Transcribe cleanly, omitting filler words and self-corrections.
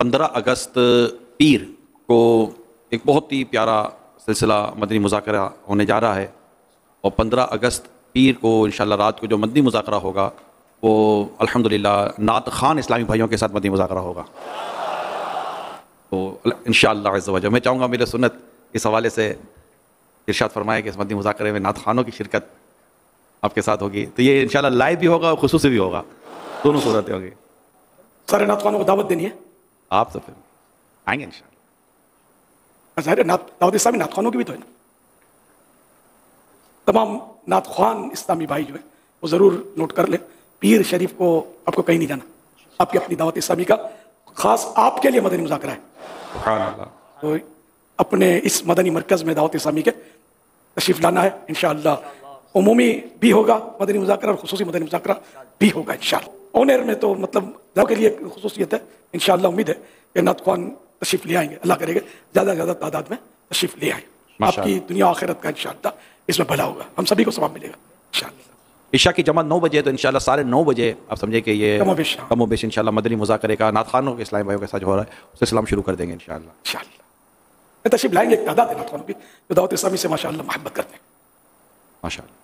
15 اگست پیر کو ایک بہت ہی پیارا سلسلہ مدنی مذاکرہ ہونے جا رہا ہے، اور 15 اگست پیر کو انشاءاللہ رات کو جو مدنی مذاکرہ ہوگا وہ الحمدللہ نعت خوان اسلامی بھائیوں کے ساتھ مدنی مذاکرہ ہوگا. تو انشاءاللہ عز و جل میں چاہوں گا میرے سنت اس حوالے سے ارشاد فرمائے کہ اس مدنی مذاکرے میں نعت خوانوں کی شرکت آپ کے ساتھ ہوگی. تو یہ انشاءاللہ لائیو بھی ہوگا اور خصوصی بھی ہوگا، دونوں صورتیں ہوگی. سارے نعت خوانوں کو دعوت دینی ہے. آپ تو پھر آئیں گے انشاءاللہ. ظاہر ہے دعوت اسلامی نعت خوانوں کی بھی تو ہے نا. تمام نعت خوان اسلامی بھائی جو ہے وہ ضرور نوٹ کر لیں. پیر شریف کو آپ کو کہیں نہیں جانا، آپ کی اپنی دعوت اسلامی کا خاص آپ کے لیے مدنی مذاکرہ ہے. سبحان اللہ. تو اپنے اس مدنی مرکز میں دعوت اسلامی کے تشریف لانا ہے. انشاءاللہ عمومی بھی ہوگا مدنی مذاکرہ اور خصوصی مدنی مذاکرہ بھی ہوگا انشاءاللہ. آن ایئر میں تو مطلب دعوت کے لیے خصوصیت ہے. انشاءاللہ امید ہے کہ نعت خوان تشریف لے آئیں گے. اللہ کرے گا زیادہ سے زیادہ تعداد میں تشریف لے آئیں. آپ کی دنیا آخرت کا انشاءاللہ اس میں بھلا ہوگا، ہم سبھی کو ثواب ملے گا انشاءاللہ. عشاء کی جماعت 9 بجے، تو انشاءاللہ 9:30 بجے آپ سمجھے کہ یہ کم و بیش انشاءاللہ مدنی مذاکرے کا نعت خوانوں کے اسلامی بھائیوں کے ساتھ جو ہو رہا ہے اس سے سلام شروع کر دیں گے انشاءاللہ. انشاءاللہ تشریف لائیں گے. ایک تعداد ہے نعت خوانوں کی جو دعوت اسلامی سے ماشاءاللہ محبت کرتے ہیں. ماشاءاللہ.